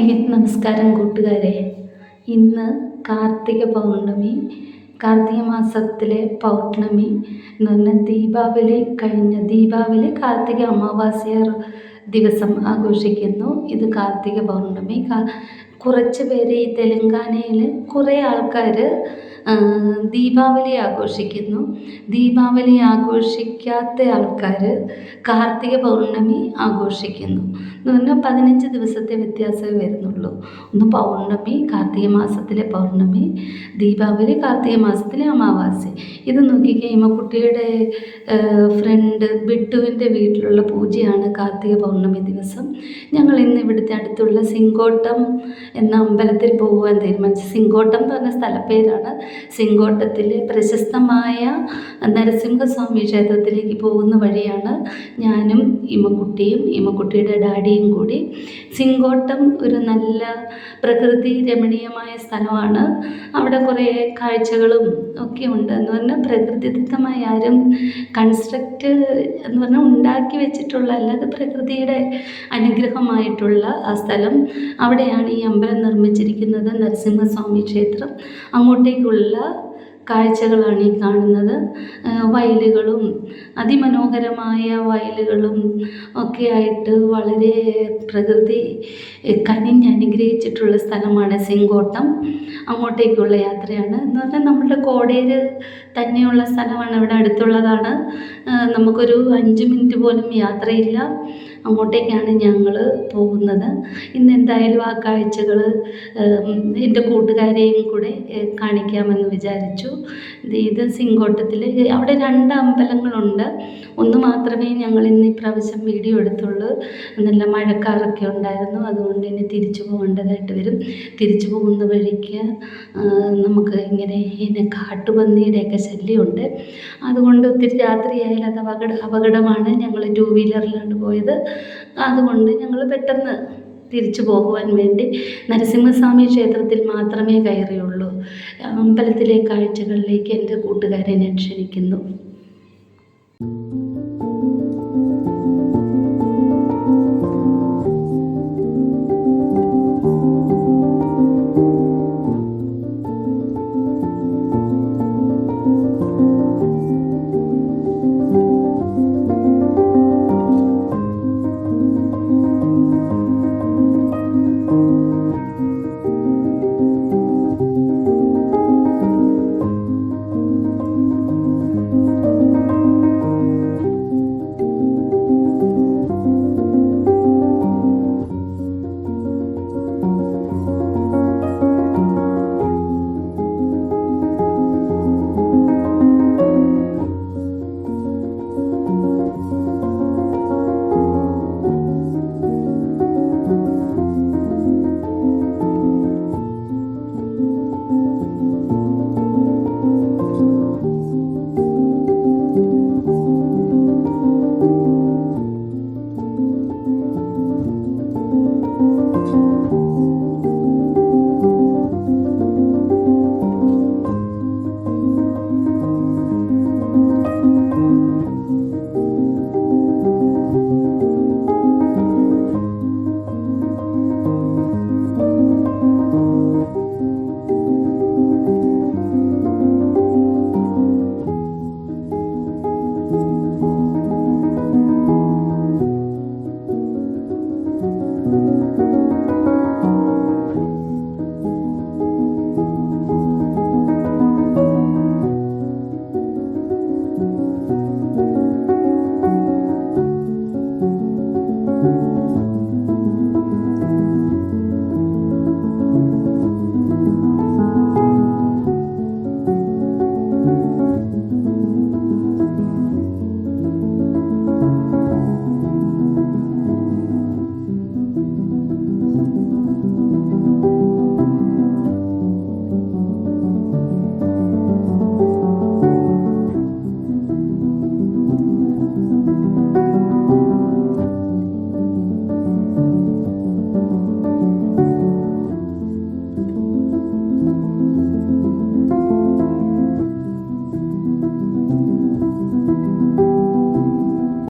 നമസ്കാരം കൂട്ടുകാരെ. ഇന്ന് കാർത്തിക പൗർണമി, കാർത്തിക മാസത്തിലെ പൗർണമി എന്ന് പറഞ്ഞാൽ ദീപാവലി കാർത്തിക അമാവാസ്യ ദിവസം ആഘോഷിക്കുന്നു. ഇത് കാർത്തിക പൗർണമി. കുറച്ച് പേര് ഈ തെലുങ്കാനയിൽ കുറേ ആൾക്കാർ ദീപാവലി ആഘോഷിക്കുന്നു. ദീപാവലി ആഘോഷിക്കാത്ത ആൾക്കാർ കാർത്തിക പൗർണമി ആഘോഷിക്കുന്നു. എന്ന് പറഞ്ഞാൽ 15 ദിവസത്തെ വ്യത്യാസമേ വരുന്നുള്ളൂ. ഒന്ന് പൗർണമി, കാർത്തിക മാസത്തിലെ പൗർണമി, ദീപാവലി കാർത്തിക മാസത്തിലെ അമാവാസ്യ. ഇത് നോക്കിക്കഴിയുമ്പോൾ കുട്ടിയുടെ ഫ്രണ്ട് ബിട്ടുവിൻ്റെ വീട്ടിലുള്ള പൂജയാണ് കാർത്തിക പൗർണമി ദിവസം. ഞങ്ങൾ ഇന്ന് ഇവിടുത്തെ അടുത്തുള്ള സിങ്കോട്ടം എന്ന അമ്പലത്തിൽ പോകുവാൻ തീരുമാനിച്ചു. സിങ്കോട്ടം എന്ന് പറഞ്ഞ സ്ഥലപ്പേരാണ്. സിങ്കോട്ടത്തിലെ പ്രശസ്തമായ നരസിംഹസ്വാമി ക്ഷേത്രത്തിലേക്ക് പോകുന്ന വഴിയാണ് ഞാനും ഇമ്മക്കുട്ടിയുടെ ഡാഡിയും കൂടി. സിങ്കോട്ടം ഒരു നല്ല പ്രകൃതി രമണീയമായ സ്ഥലമാണ്. അവിടെ കുറേ കാഴ്ചകളും ഒക്കെ ഉണ്ട്. എന്ന് പറഞ്ഞാൽ പ്രകൃതിദത്തമായി ആരും കൺസ്ട്രക്റ്റ് എന്ന് പറഞ്ഞാൽ ഉണ്ടാക്കി വെച്ചിട്ടുള്ള, അല്ലാതെ പ്രകൃതിയുടെ അനുഗ്രഹമായിട്ടുള്ള ആ സ്ഥലം. അവിടെയാണ് ഈ അമ്പലം നിർമ്മിച്ചിരിക്കുന്നത്, നരസിംഹസ്വാമി ക്ഷേത്രം. അങ്ങോട്ടേക്കുള്ള കാഴ്ചകളാണ് ഈ കാണുന്നത്. വയലുകളും അതിമനോഹരമായ വയലുകളും ഒക്കെ ആയിട്ട് വളരെ പ്രകൃതി കനിഞ്ഞനുഗ്രഹിച്ചിട്ടുള്ള സ്ഥലമാണ് സിങ്കോട്ടം. അങ്ങോട്ടേക്കുള്ള യാത്രയാണ്. എന്ന് പറഞ്ഞാൽ നമ്മുടെ കോടേര് തന്നെയുള്ള സ്ഥലമാണ്, ഇവിടെ അടുത്തുള്ളതാണ്. നമുക്കൊരു 5 മിനിറ്റ് പോലും യാത്രയില്ല. അങ്ങോട്ടേക്കാണ് ഞങ്ങൾ പോകുന്നത്. ഇന്ന് എന്തായാലും ആ കാഴ്ചകൾ എൻ്റെ കൂട്ടുകാരെയും കൂടെ കാണിക്കാമെന്ന് വിചാരിച്ചു. ഇത് സിങ്കോട്ടത്തിൽ അവിടെ 2 അമ്പലങ്ങളുണ്ട്. ഒന്ന് മാത്രമേ ഞങ്ങൾ ഇന്ന് ഇപ്രാവശ്യം വീഡിയോ എടുത്തുള്ളൂ. നല്ല മഴക്കാറൊക്കെ ഉണ്ടായിരുന്നു, അതുകൊണ്ട് ഇനി തിരിച്ചു പോകേണ്ടതായിട്ട് വരും. തിരിച്ചു പോകുന്ന വഴിക്ക് നമുക്ക് ഇങ്ങനെ കാട്ടുപന്നിയുടെയൊക്കെ ശല്യമുണ്ട്. അതുകൊണ്ട് ഒത്തിരി രാത്രിയായാൽ അത് അപകടമാണ്. ഞങ്ങൾ 2 വീലറിലാണ് പോയത്. അതുകൊണ്ട് ഞങ്ങൾ പെട്ടെന്ന് തിരിച്ചു പോകുവാൻ വേണ്ടി നരസിംഹസ്വാമി ക്ഷേത്രത്തിൽ മാത്രമേ കയറിയുള്ളൂ. അമ്പലത്തിലെ കാഴ്ചകളിലേക്ക് എൻ്റെ കൂട്ടുകാരെ ഞാൻ ക്ഷണിക്കുന്നു.